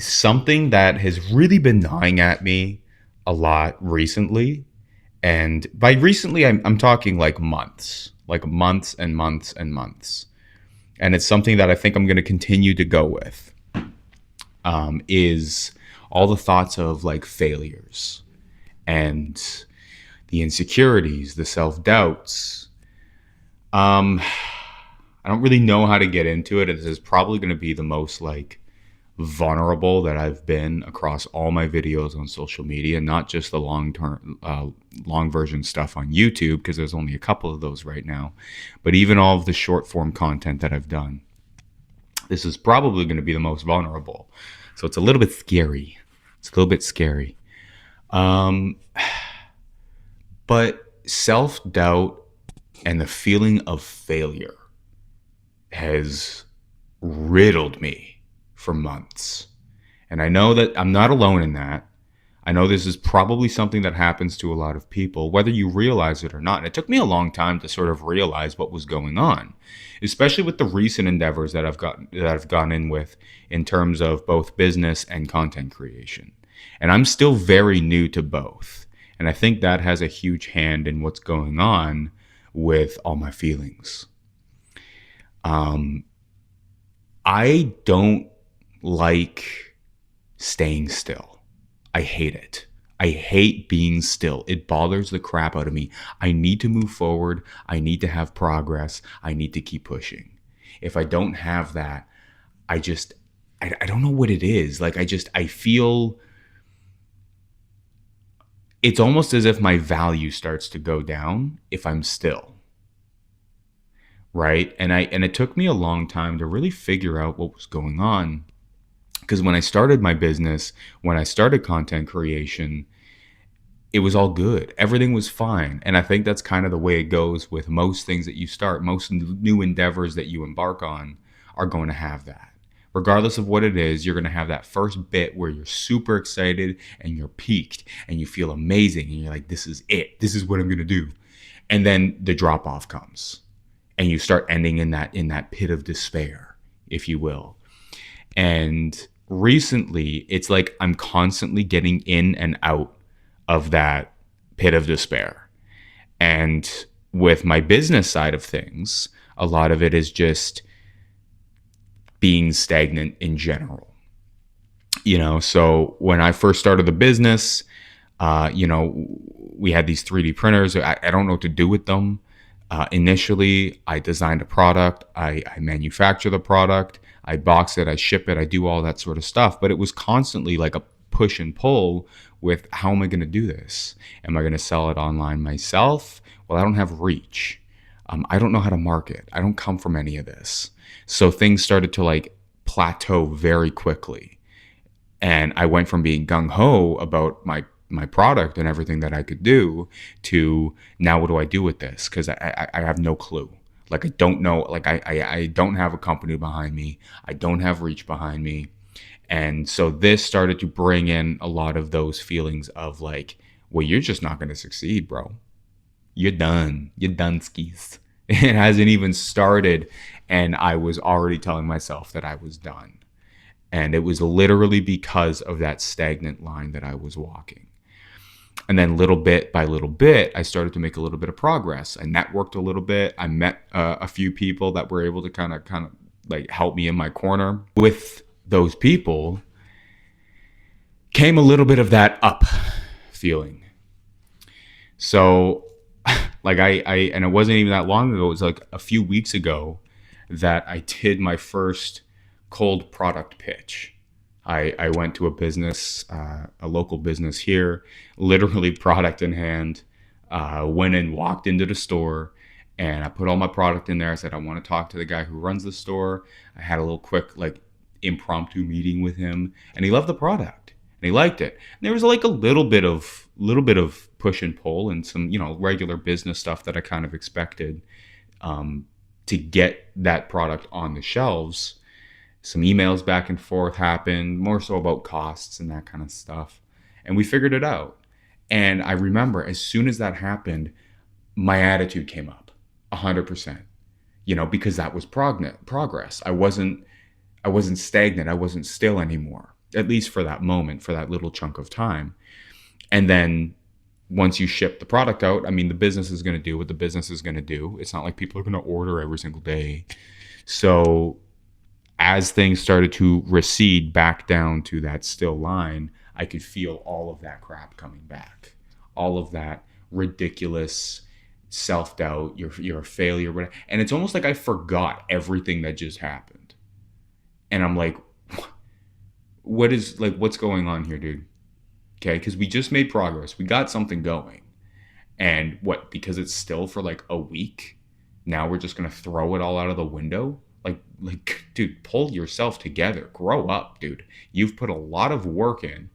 Something that has really been gnawing at me a lot recently, and by recently, I'm talking like months and months and months. And it's something that I think I'm going to continue to go with, is all the thoughts of like failures and the insecurities, the self doubts. Um, I don't really know how to get into it. This is probably going to be the most like vulnerable that I've been across all my videos on social media, not just the long version stuff on YouTube, because there's only a couple of those right now, but even all of the short form content that I've done. This is probably going to be the most vulnerable. So it's a little bit scary. It's a little bit scary. Um, but self doubt and the feeling of failure has riddled me for months. And I know that I'm not alone in that. I know this is probably something that happens to a lot of people, whether you realize it or not. And it took me a long time to sort of realize what was going on, especially with the recent endeavors that I've gone in with in terms of both business and content creation. And I'm still very new to both. And I think that has a huge hand in what's going on with all my feelings. Um, I don't like staying still. I hate it. I hate being still. It bothers the crap out of me. I need to move forward. I need to have progress. I need to keep pushing. If I don't have that, I just, I don't know what it is. Like, I feel it's almost as if my value starts to go down if I'm still. Right. And it took me a long time to really figure out what was going on. Because when I started my business, when I started content creation, it was all good. Everything was fine. And I think that's kind of the way it goes with most things that you start. Most new endeavors that you embark on are going to have that. Regardless of what it is, you're going to have that first bit where you're super excited and you're peaked and you feel amazing. And you're like, this is it. This is what I'm going to do. And then the drop off comes and you start ending in that pit of despair, if you will. And recently, it's like I'm constantly getting in and out of that pit of despair. And with my business side of things, a lot of it is just being stagnant in general. So when I first started the business, we had these 3D printers. I don't know what to do with them. Initially, I designed a product, I manufacture the product, I box it, I ship it, I do all that sort of stuff. But it was constantly like a push and pull with how am I going to do this? Am I going to sell it online myself? Well, I don't have reach. I don't know how to market. I don't come from any of this. So things started to like plateau very quickly. And I went from being gung ho about my product and everything that I could do to now what do I do with this? Because I have no clue. Like I don't know. Like I don't have a company behind me. I don't have reach behind me. And so this started to bring in a lot of those feelings of like, well, you're just not going to succeed, bro. You're done. You're done skis. It hasn't even started. And I was already telling myself that I was done. And it was literally because of that stagnant line that I was walking. And then little bit by little bit, I started to make a little bit of progress. I networked a little bit. I met a few people that were able to kind of like help me in my corner. With those people came a little bit of that up feeling. So like and it wasn't even that long ago. It was like a few weeks ago that I did my first cold product pitch. I went to a business, a local business here, literally product in hand, went and walked into the store and I put all my product in there. I said, I want to talk to the guy who runs the store. I had a little quick, like impromptu meeting with him and he loved the product and he liked it. And there was like a little bit of push and pull and some, regular business stuff that I kind of expected, to get that product on the shelves. Some emails back and forth happened, more so about costs and that kind of stuff. And we figured it out. And I remember as soon as that happened, my attitude came up 100%, because that was progress. I wasn't stagnant. I wasn't still anymore. at least for that moment, for that little chunk of time. And then once you ship the product out, I mean, the business is going to do what the business is going to do. It's not like people are going to order every single day. So as things started to recede back down to that still line, I could feel all of that crap coming back, all of that ridiculous self doubt. You're a failure, whatever. And it's almost like I forgot everything that just happened, and I'm like, what's going on here, dude? Okay, because we just made progress, we got something going, and what? Because it's still for like a week. Now we're just gonna throw it all out of the window. Dude, pull yourself together. Grow up, dude. You've put a lot of work in.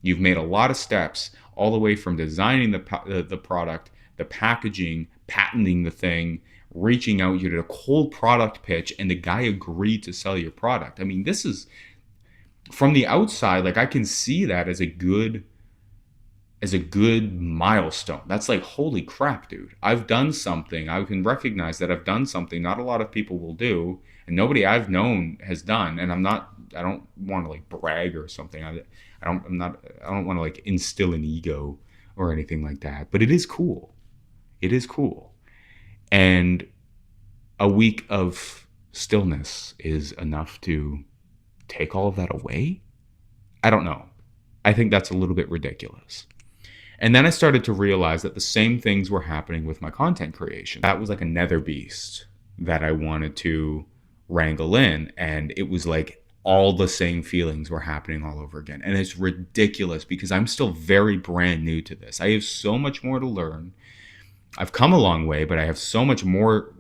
You've made a lot of steps, all the way from designing the product, the packaging, patenting the thing, reaching out. You did a cold product pitch, and the guy agreed to sell your product. I mean, this is from the outside. Like, I can see that as a good milestone. That's like, holy crap, dude. I've done something. I can recognize that I've done something not a lot of people will do, and nobody I've known has done. And I don't want to like brag or something. I don't want to like instill an ego or anything like that, but it is cool. It is cool. And a week of stillness is enough to take all of that away. I don't know. I think that's a little bit ridiculous. And then I started to realize that the same things were happening with my content creation. That was like another beast that I wanted to wrangle in. And it was like all the same feelings were happening all over again. And it's ridiculous because I'm still very brand new to this. I have so much more to learn. I've come a long way, but I have so much more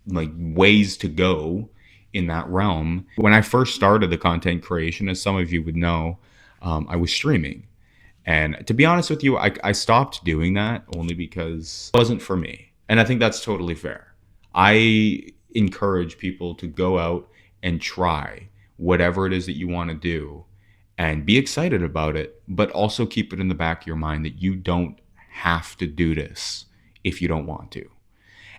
like ways to go in that realm. When I first started the content creation, as some of you would know, I was streaming. And to be honest with you, I stopped doing that only because it wasn't for me. And I think that's totally fair. I encourage people to go out and try whatever it is that you want to do and be excited about it, but also keep it in the back of your mind that you don't have to do this if you don't want to.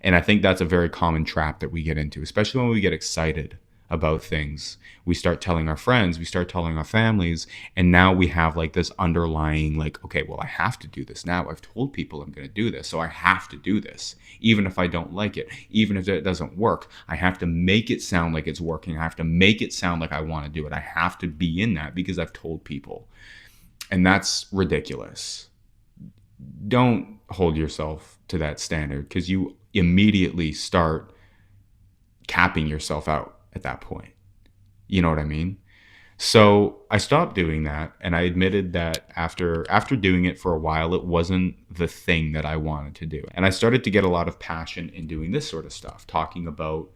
And I think that's a very common trap that we get into, especially when we get excited about things. We start telling our friends, we start telling our families, and now we have like this underlying like, okay, well, I have to do this now. I've told people I'm going to do this, so I have to do this. Even if I don't like it, even if it doesn't work, I have to make it sound like it's working. I have to make it sound like I want to do it. I have to be in that because I've told people. And that's ridiculous. Don't hold yourself to that standard because you immediately start capping yourself out at that point. You know what I mean? So I stopped doing that, and I admitted that after doing it for a while, it wasn't the thing that I wanted to do. And I started to get a lot of passion in doing this sort of stuff, talking about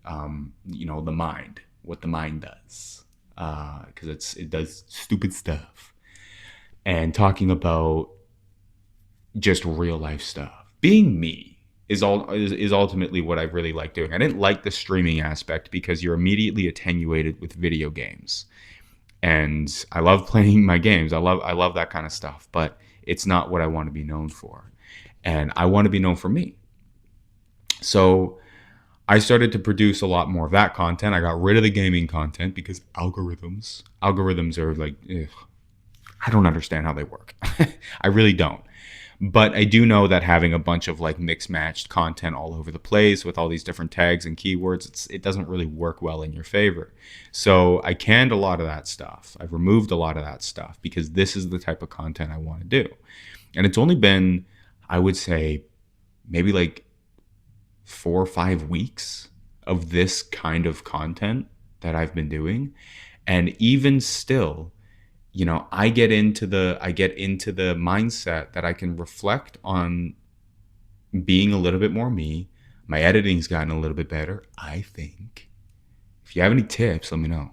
the mind, what the mind does, because it does stupid stuff, and talking about just real life stuff. Being me is ultimately what I really like doing. I didn't like the streaming aspect because you're immediately attenuated with video games. And I love playing my games. I love that kind of stuff, but it's not what I want to be known for. And I want to be known for me. So I started to produce a lot more of that content. I got rid of the gaming content because algorithms are like, ugh, I don't understand how they work. I really don't. But I do know that having a bunch of like mixed matched content all over the place with all these different tags and keywords, it doesn't really work well in your favor. So I canned a lot of that stuff. I've removed a lot of that stuff because this is the type of content I want to do. And it's only been, I would say, maybe like 4 or 5 weeks of this kind of content that I've been doing. And even still, I get into the mindset that I can reflect on being a little bit more me. My editing's gotten a little bit better, I think. If you have any tips, let me know.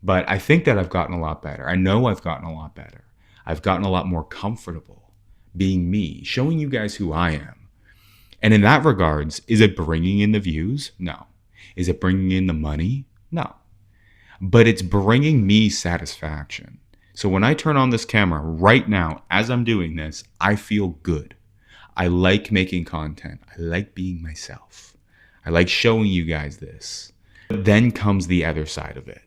But I think that I've gotten a lot better. I know I've gotten a lot better. I've gotten a lot more comfortable being me, showing you guys who I am. And in that regards, is it bringing in the views? No. Is it bringing in the money? No. But it's bringing me satisfaction. So when I turn on this camera right now, as I'm doing this, I feel good. I like making content. I like being myself. I like showing you guys this. But then comes the other side of it.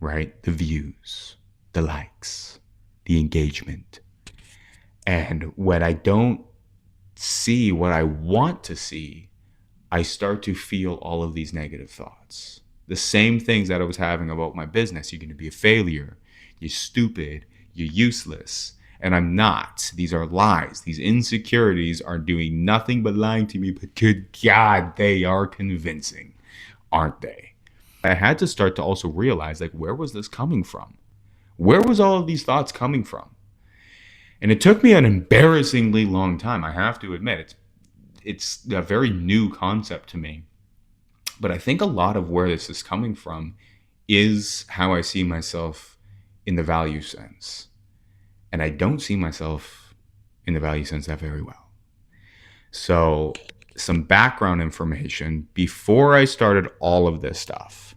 right? The views, the likes, the engagement. And when I don't see what I want to see, I start to feel all of these negative thoughts. The same things that I was having about my business. You're going to be a failure. You're stupid. You're useless. And I'm not. These are lies. These insecurities are doing nothing but lying to me. But good God, they are convincing, aren't they? I had to start to also realize, like, where was this coming from? Where was all of these thoughts coming from? And it took me an embarrassingly long time. I have to admit, it's a very new concept to me. But I think a lot of where this is coming from is how I see myself in the value sense. And I don't see myself in the value sense that very well. So, some background information before I started all of this stuff,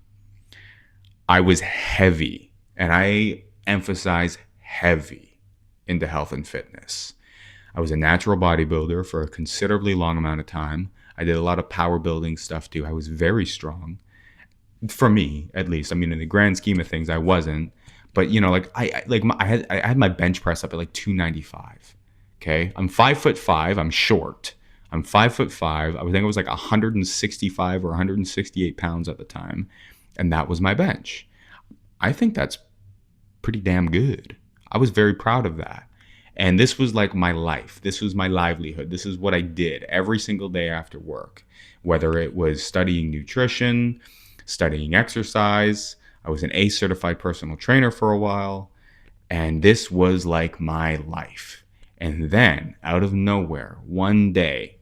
I was heavy, and I emphasize heavy, into health and fitness. I was a natural bodybuilder for a considerably long amount of time. I did a lot of power building stuff too. I was very strong, for me at least. I mean, in the grand scheme of things, I wasn't. But you know, like I had my bench press up at like 295. Okay, I'm 5'5". I'm short. I'm 5'5". I think I was like 165 or 168 pounds at the time, and that was my bench. I think that's pretty damn good. I was very proud of that. And this was like my life. This was my livelihood. This is what I did every single day after work, whether it was studying nutrition, studying exercise. I was an A certified personal trainer for a while. And this was like my life. And then out of nowhere, one day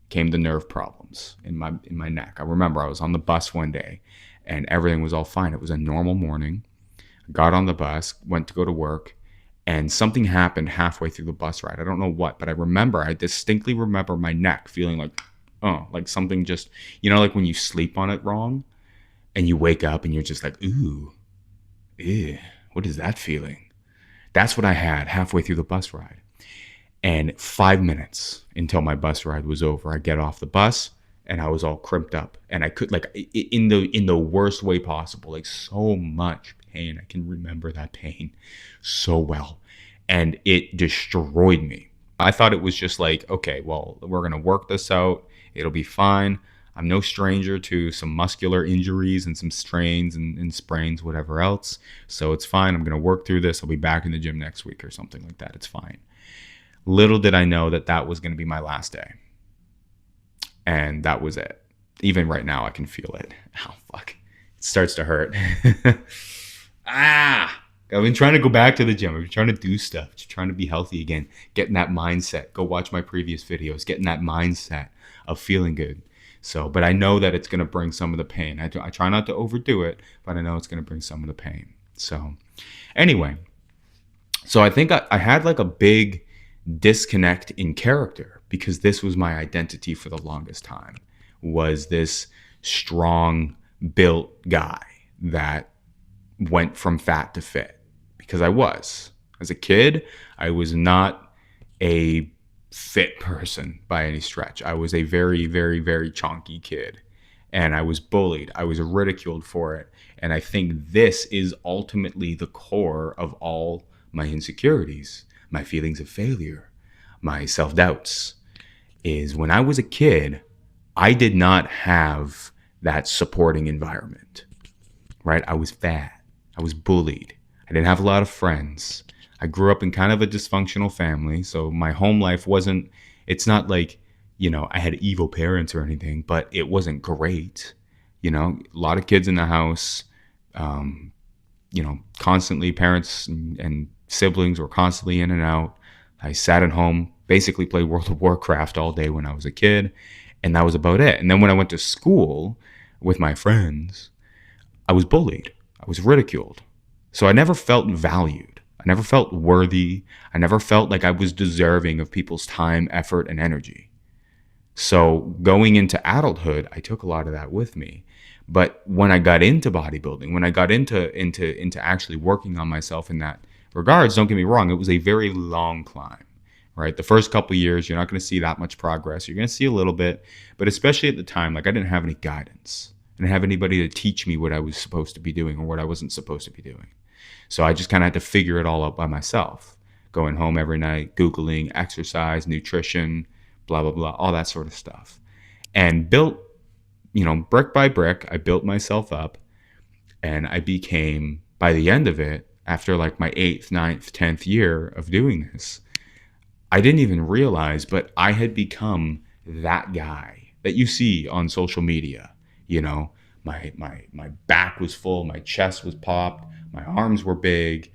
came the nerve problems in my neck. I remember I was on the bus one day and everything was all fine. It was a normal morning. I got on the bus, went to go to work, and something happened halfway through the bus ride. I don't know what, but I distinctly remember my neck feeling like, oh, like something just, you know, like when you sleep on it wrong and you wake up and you're just like, ooh, ew, what is that feeling? That's what I had halfway through the bus ride. And 5 minutes until my bus ride was over, I get off the bus and I was all crimped up, and I could, like, in the worst way possible, like so much pain. I can remember that pain so well, and it destroyed me. I thought it was just like, okay, well, we're gonna work this out. It'll be fine. I'm no stranger to some muscular injuries and some strains and sprains, whatever else. So it's fine. I'm gonna work through this. I'll be back in the gym next week or something like that. It's fine. Little did I know that that was gonna be my last day. And that was it. Even right now, I can feel it. Oh, fuck. It starts to hurt. I've been trying to go back to the gym. I've been trying to do stuff, just trying to be healthy again, getting that mindset. Go watch my previous videos, getting that mindset of feeling good. So, but I know that it's going to bring some of the pain. I try not to overdo it, but I know it's going to bring some of the pain. So, anyway, so I think I had like a big disconnect in character, because this was my identity for the longest time, was this strong built guy that went from fat to fit, because I was. As a kid, I was not a fit person by any stretch. I was a very, very, very chonky kid, and I was bullied. I was ridiculed for it. And I think this is ultimately the core of all my insecurities, my feelings of failure, my self-doubts, is when I was a kid, I did not have that supporting environment, right? I was fat. I was bullied. I didn't have a lot of friends. I grew up in kind of a dysfunctional family. So my home life wasn't, it's not like, you know, I had evil parents or anything, but it wasn't great. You know, a lot of kids in the house, you know, constantly parents and siblings were constantly in and out. I sat at home, basically played World of Warcraft all day when I was a kid, and that was about it. And then when I went to school with my friends, I was bullied. I was ridiculed. So I never felt valued. I never felt worthy. I never felt like I was deserving of people's time, effort, and energy. So going into adulthood, I took a lot of that with me. But when I got into bodybuilding, when I got into actually working on myself in that regards, don't get me wrong, it was a very long climb, right? The first couple of years, you're not going to see that much progress. You're going to see a little bit, but especially at the time, like, I didn't have any guidance, I didn't have anybody to teach me what I was supposed to be doing or what I wasn't supposed to be doing. So I just kind of had to figure it all out by myself, going home every night, Googling exercise, nutrition, blah, blah, blah, all that sort of stuff. And built, brick by brick, I built myself up, and I became, by the end of it, after like my 8th, ninth, 10th year of doing this, I didn't even realize, but I had become that guy that you see on social media. You know, my back was full, my chest was popped, my arms were big.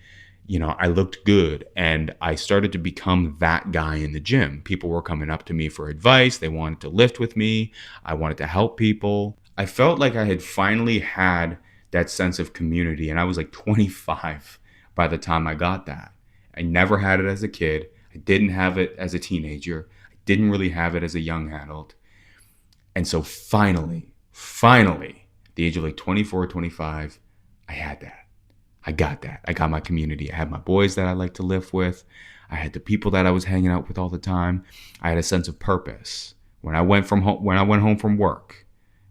I looked good, and I started to become that guy in the gym. People were coming up to me for advice. They wanted to lift with me. I wanted to help people. I felt like I had finally had that sense of community, and I was like 25 by the time I got that. I never had it as a kid. I didn't have it as a teenager. I didn't really have it as a young adult. And so finally, at the age of like 24, 25, I had that. I got that. I got my community. I had my boys that I like to live with. I had the people that I was hanging out with all the time. I had a sense of purpose. When I went home from work,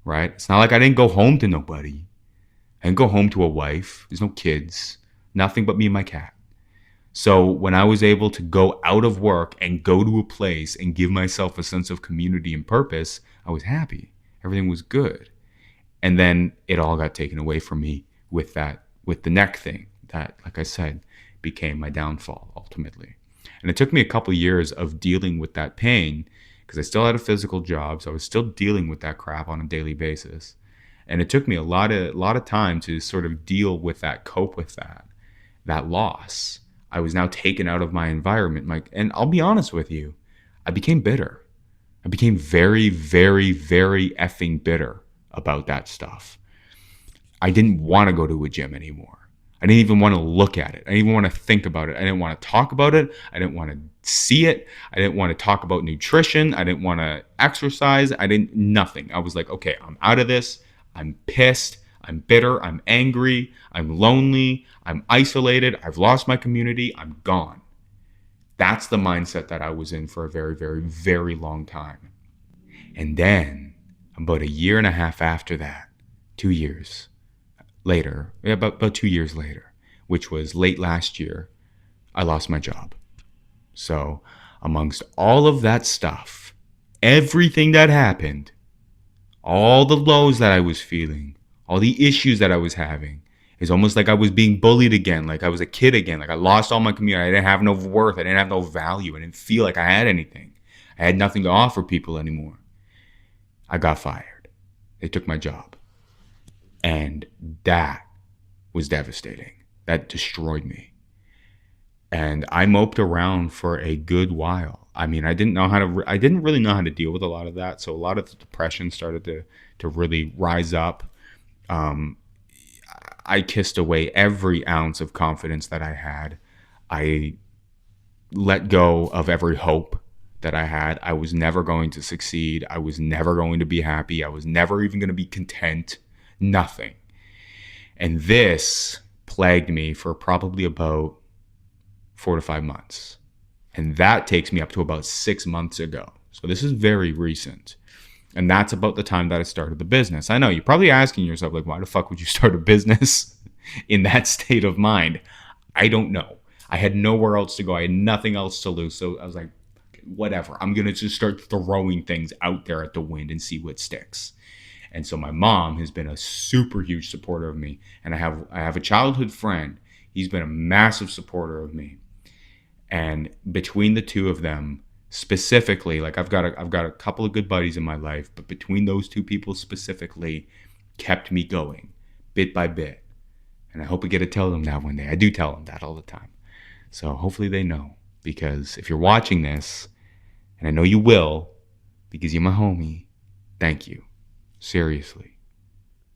right? It's not like I didn't go home to nobody. I didn't go home to a wife. There's no kids. Nothing but me and my cat. So when I was able to go out of work and go to a place and give myself a sense of community and purpose, I was happy. Everything was good. And then it all got taken away from me with the neck thing that, like I said, became my downfall ultimately. And it took me a couple of years of dealing with that pain because I still had a physical job. So I was still dealing with that crap on a daily basis. And it took me a lot of time to sort of deal with that, cope with that loss. I was now taken out of my environment. And I'll be honest with you, I became bitter. I became very, very, very effing bitter about that stuff. I didn't want to go to a gym anymore. I didn't even want to look at it. I didn't even want to think about it. I didn't want to talk about it. I didn't want to see it. I didn't want to talk about nutrition. I didn't want to exercise. Nothing. I was like, okay, I'm out of this. I'm pissed. I'm bitter. I'm angry. I'm lonely. I'm isolated. I've lost my community. I'm gone. That's the mindset that I was in for a very, very, very long time. And then about a year and a half after that, 2 years later, about 2 years later, which was late last year, I lost my job. So amongst all of that stuff, everything that happened, all the lows that I was feeling, all the issues that I was having, it's almost like I was being bullied again, like I was a kid again, like I lost all my community. I didn't have no worth. I didn't have no value. I didn't feel like I had anything. I had nothing to offer people anymore. I got fired. They took my job. And that was devastating. That destroyed me. And I moped around for a good while. I mean, I didn't really know how to deal with a lot of that. So a lot of the depression started to really rise up. I kissed away every ounce of confidence that I had. I let go of every hope that I had. I was never going to succeed. I was never going to be happy. I was never even going to be content. Nothing. And this plagued me for probably about 4 to 5 months. And that takes me up to about 6 months ago. So this is very recent. And that's about the time that I started the business. I know you're probably asking yourself, like, why the fuck would you start a business in that state of mind? I don't know. I had nowhere else to go. I had nothing else to lose. So I was like, whatever. I'm going to just start throwing things out there at the wind and see what sticks. And so my mom has been a super huge supporter of me. And I have a childhood friend. He's been a massive supporter of me. And between the two of them, specifically, like I've got a couple of good buddies in my life, but between those two people specifically kept me going bit by bit. And I hope I get to tell them that one day. I do tell them that all the time. So hopefully they know, because if you're watching this, and I know you will, because you're my homie, thank you. Seriously.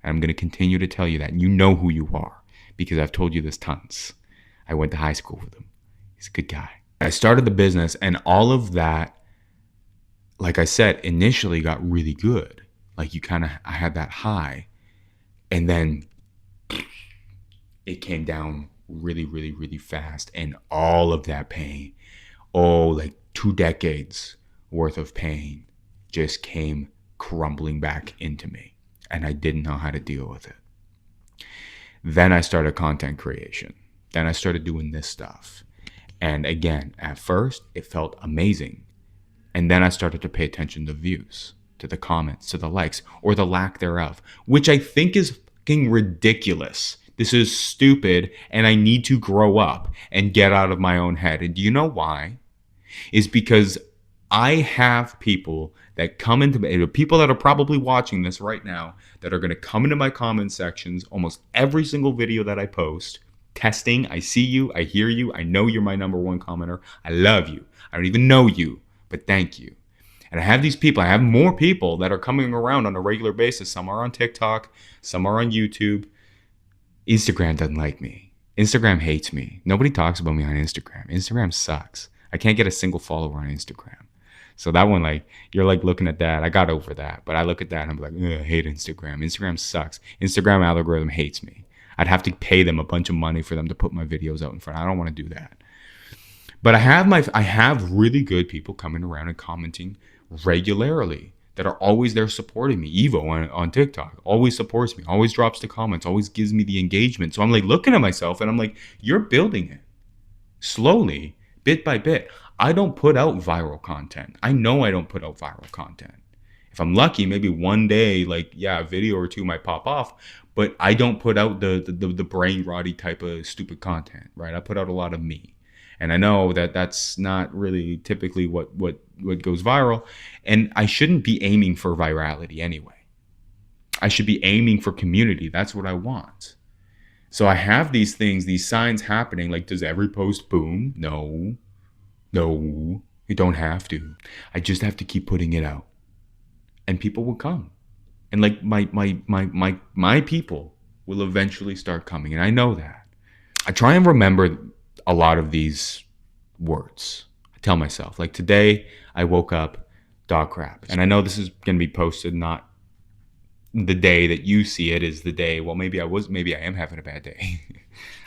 And I'm going to continue to tell you that. And you know who you are, because I've told you this tons. I went to high school with him. He's a good guy. I started the business, and all of that, like I said, initially got really good. Like I had that high, and then it came down really, really, really fast. And all of that pain, like 2 decades worth of pain, just came crumbling back into me. and I didn't know how to deal with it. Then I started content creation. Then I started doing this stuff. And again, at first, it felt amazing. And then I started to pay attention to views, to the comments, to the likes, or the lack thereof, which I think is fucking ridiculous. This is stupid, and I need to grow up and get out of my own head. And do you know why? Is because I have people that come into people that are probably watching this right now that are going to come into my comment sections almost every single video that I post, testing. I see you, I hear you, I know you're my number one commenter. I love you. I don't even know you, but thank you. And I have these people, I have more people that are coming around on a regular basis. Some are on TikTok, some are on YouTube. Instagram doesn't like me. Instagram hates me. Nobody talks about me on Instagram. Instagram sucks. I can't get a single follower on Instagram. So that one, like, you're like looking at that. I got over that. But I look at that and I'm like, I hate Instagram. Instagram sucks. Instagram algorithm hates me. I'd have to pay them a bunch of money for them to put my videos out in front. I don't want to do that. But I have really good people coming around and commenting regularly that are always there supporting me. Evo on TikTok always supports me, always drops the comments, always gives me the engagement. So I'm like looking at myself and I'm like, you're building it slowly, bit by bit. I don't put out viral content. I know I don't put out viral content. If I'm lucky, maybe one day, like, yeah, a video or two might pop off, but I don't put out the brain rotty type of stupid content, right? I put out a lot of me. And I know that that's not really typically what goes viral. And I shouldn't be aiming for virality anyway. I should be aiming for community. That's what I want. So I have these things, these signs happening. Like, does every post boom? No, you don't have to. I just have to keep putting it out. And people will come. And like my people will eventually start coming. And I know that. I try and remember a lot of these words. I tell myself, like, today I woke up dog crap. And I know this is going to be posted not the day that you see it is the day. Well, maybe I am having a bad day.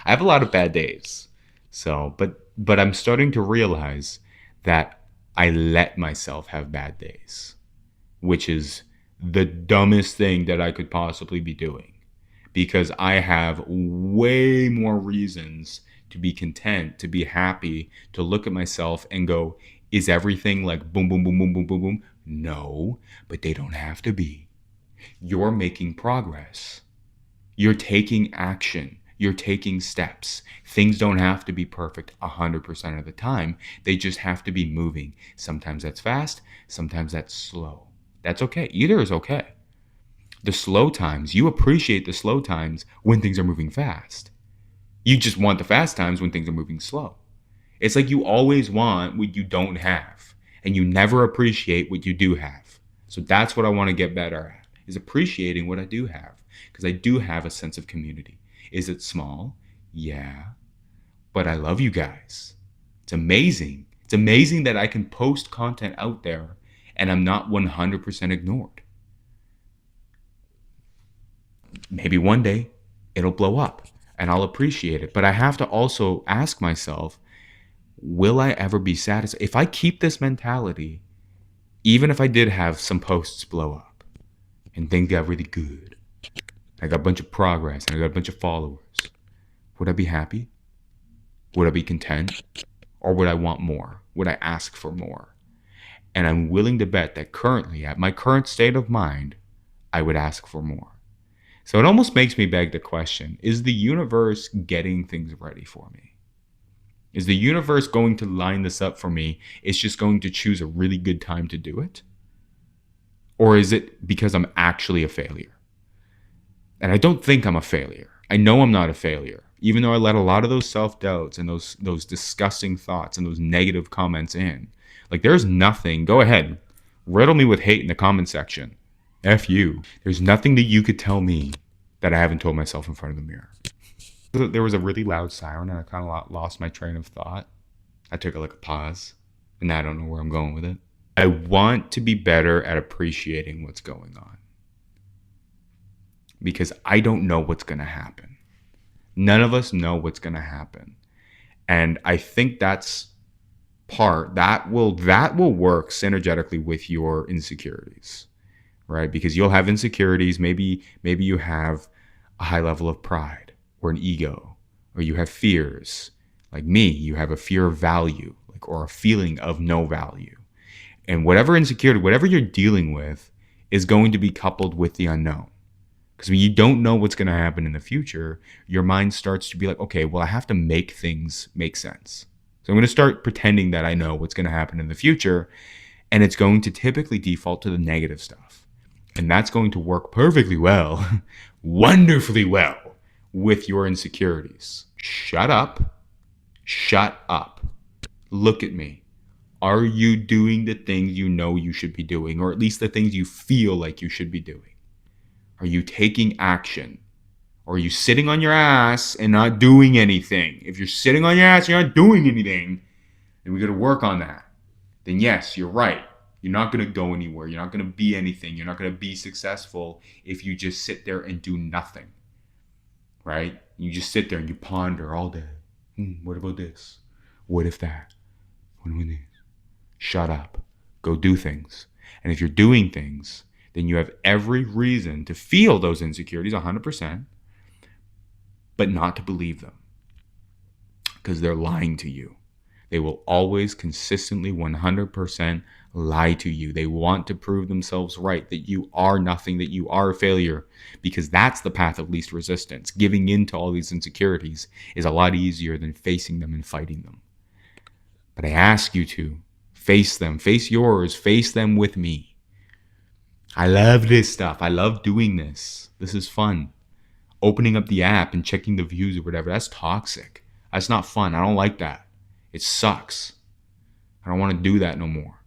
I have a lot of bad days. So, but I'm starting to realize that I let myself have bad days, which is the dumbest thing that I could possibly be doing, because I have way more reasons to be content, to be happy, to look at myself and go, is everything like boom, boom, boom, boom, boom, boom, boom? No, but they don't have to be. You're making progress. You're taking action. You're taking steps. Things don't have to be perfect 100% of the time. They just have to be moving. Sometimes that's fast. Sometimes that's slow. That's okay. Either is okay. The slow times, you appreciate the slow times when things are moving fast. You just want the fast times when things are moving slow. It's like you always want what you don't have, and you never appreciate what you do have. So that's what I want to get better at, is appreciating what I do have, because I do have a sense of community. Is it small? Yeah. But I love you guys. It's amazing. It's amazing that I can post content out there and I'm not 100% ignored. Maybe one day it'll blow up and I'll appreciate it. But I have to also ask myself, will I ever be satisfied? If I keep this mentality, even if I did have some posts blow up and things got really good, I got a bunch of progress and I got a bunch of followers, would I be happy? Would I be content? Or would I want more? Would I ask for more? And I'm willing to bet that currently, at my current state of mind, I would ask for more. So it almost makes me beg the question, is the universe getting things ready for me? Is the universe going to line this up for me? It's just going to choose a really good time to do it? Or is it because I'm actually a failure? And I don't think I'm a failure. I know I'm not a failure, even though I let a lot of those self-doubts and those disgusting thoughts and those negative comments in. Like, there's nothing. Go ahead. Riddle me with hate in the comment section. F you. There's nothing that you could tell me that I haven't told myself in front of the mirror. There was a really loud siren and I kind of lost my train of thought. I took a pause and now I don't know where I'm going with it. I want to be better at appreciating what's going on, because I don't know what's going to happen. None of us know what's going to happen. And I think that will work synergetically with your insecurities, right? Because you'll have insecurities. Maybe you have a high level of pride or an ego, or you have fears. Like me, you have a fear of value, like, or a feeling of no value. And whatever insecurity, whatever you're dealing with, is going to be coupled with the unknown. Because when you don't know what's going to happen in the future, your mind starts to be like, okay, well, I have to make things make sense. So I'm going to start pretending that I know what's going to happen in the future. And it's going to typically default to the negative stuff. And that's going to work perfectly well, wonderfully well, with your insecurities. Shut up. Shut up. Look at me. Are you doing the things you know you should be doing, or at least the things you feel like you should be doing? Are you taking action? Or are you sitting on your ass and not doing anything? If you're sitting on your ass and you're not doing anything, then we got to work on that. Then yes, you're right. You're not going to go anywhere. You're not going to be anything. You're not going to be successful if you just sit there and do nothing. Right? You just sit there and you ponder all day. What about this? What if that? What about this? Shut up. Go do things. And if you're doing things, then you have every reason to feel those insecurities 100%, but not to believe them, because they're lying to you. They will always consistently 100% lie to you. They want to prove themselves right, that you are nothing, that you are a failure, because that's the path of least resistance. Giving in to all these insecurities is a lot easier than facing them and fighting them. But I ask you to face them, face yours, face them with me. I love this stuff. I love doing this. This is fun. Opening up the app and checking the views or whatever, that's toxic. That's not fun. I don't like that. It sucks. I don't want to do that no more.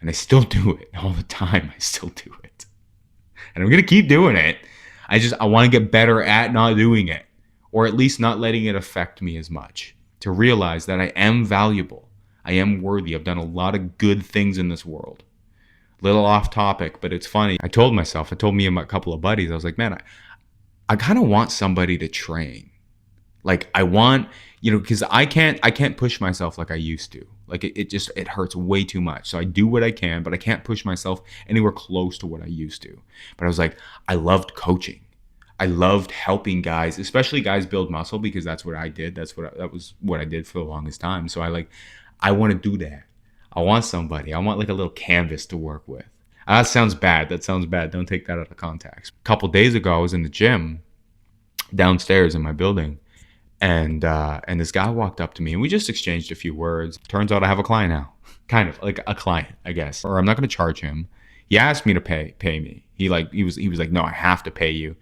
And I still do it all the time. I still do it. And I'm going to keep doing it. I want to get better at not doing it, or at least not letting it affect me as much. To realize that I am valuable. I am worthy. I've done a lot of good things in this world. Little off topic, but it's funny. I told me and my couple of buddies, I was like, man, I kind of want somebody to train. Like I want, because I can't push myself like I used to. Like it hurts way too much. So I do what I can, but I can't push myself anywhere close to what I used to. But I was like, I loved coaching. I loved helping guys, especially guys build muscle, because that's what I did. That was what I did for the longest time. So I want to do that. I want somebody. I want like a little canvas to work with. That sounds bad. Don't take that out of context. A couple days ago, I was in the gym downstairs in my building, and this guy walked up to me, and we just exchanged a few words. Turns out I have a client now, kind of like a client, I guess. Or I'm not going to charge him. He asked me to pay me. He was like, no, I have to pay you.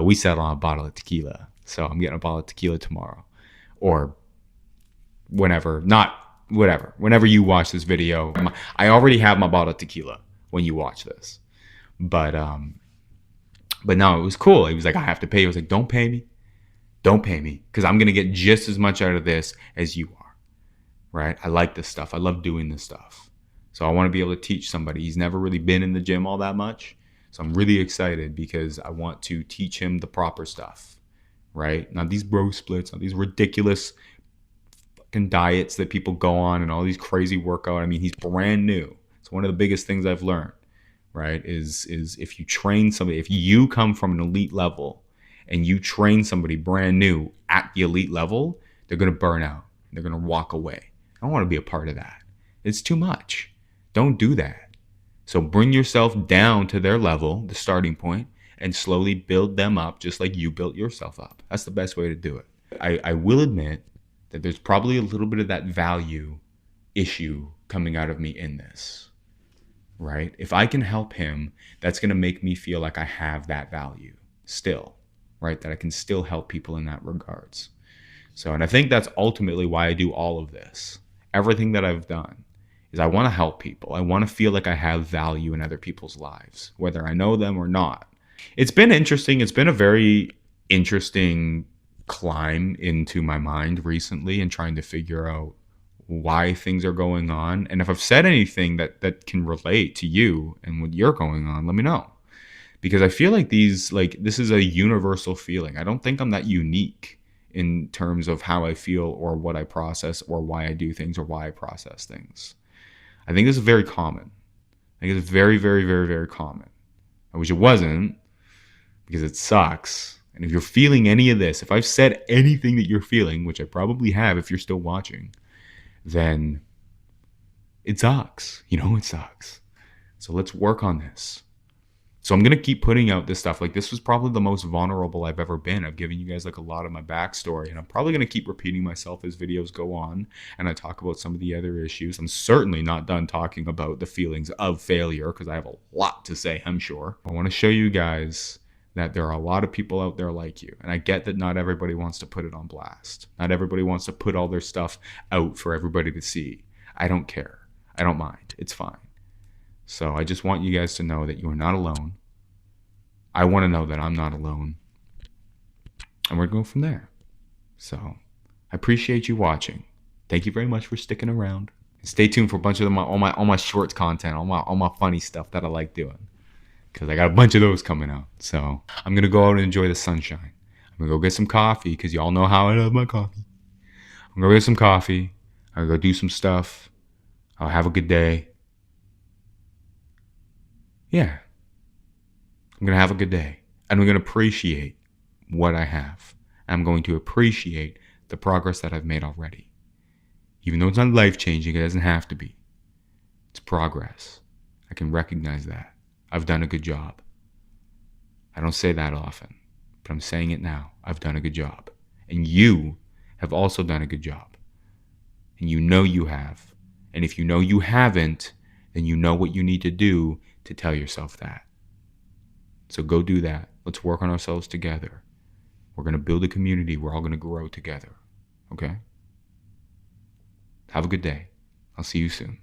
We settled on a bottle of tequila, so I'm getting a bottle of tequila tomorrow, or whenever. Not whatever. Whenever you watch this video, I already have my bottle of tequila when you watch this. But no, it was cool. He was like, I have to pay you. I was like, don't pay me, because I'm gonna get just as much out of this as you are. Right? I like this stuff. I love doing this stuff. So I want to be able to teach somebody. He's never really been in the gym all that much. So I'm really excited because I want to teach him the proper stuff. Right? Not these bro splits, not these ridiculous fucking diets that people go on and all these crazy workout. I mean, he's brand new. It's one of the biggest things I've learned, right? Is if you train somebody, if you come from an elite level and you train somebody brand new at the elite level, they're going to burn out. They're going to walk away. I don't want to be a part of that. It's too much. Don't do that. So bring yourself down to their level, the starting point, and slowly build them up just like you built yourself up. That's the best way to do it. I will admit that there's probably a little bit of that value issue coming out of me in this, right? If I can help him, that's going to make me feel like I have that value still, right? That I can still help people in that regards. So, and I think that's ultimately why I do all of this. Everything that I've done is I want to help people. I want to feel like I have value in other people's lives, whether I know them or not. It's been interesting. It's been a very interesting climb into my mind recently and trying to figure out why things are going on. And if I've said anything that can relate to you and what you're going on, let me know. Because I feel like this is a universal feeling. I don't think I'm that unique in terms of how I feel or what I process or why I do things or why I process things. I think this is very common. I think it's very, very, very, very common. I wish it wasn't, because it sucks. And if you're feeling any of this, if I've said anything that you're feeling, which I probably have if you're still watching, then it sucks. You know, it sucks. So let's work on this. So I'm going to keep putting out this stuff. Like, this was probably the most vulnerable I've ever been. I've given you guys like a lot of my backstory, and I'm probably going to keep repeating myself as videos go on and I talk about some of the other issues. I'm certainly not done talking about the feelings of failure, because I have a lot to say, I'm sure. I want to show you guys that there are a lot of people out there like you. And I get that not everybody wants to put it on blast. Not everybody wants to put all their stuff out for everybody to see. I don't care. I don't mind. It's fine. So I just want you guys to know that you are not alone. I want to know that I'm not alone. And we're going from there. So I appreciate you watching. Thank you very much for sticking around. And stay tuned for a bunch of all my shorts content, all my funny stuff that I like doing, because I got a bunch of those coming out. So I'm going to go out and enjoy the sunshine. I'm going to go get some coffee, because y'all know how I love my coffee. I'm going to go get some coffee. I'm going to go do some stuff. I'll have a good day. Yeah. I'm going to have a good day. And I'm going to appreciate what I have. I'm going to appreciate the progress that I've made already. Even though it's not life-changing, it doesn't have to be. It's progress. I can recognize that. I've done a good job. I don't say that often, but I'm saying it now. I've done a good job. And you have also done a good job. And you know you have. And if you know you haven't, then you know what you need to do to tell yourself that. So go do that. Let's work on ourselves together. We're going to build a community. We're all going to grow together. Okay? Have a good day. I'll see you soon.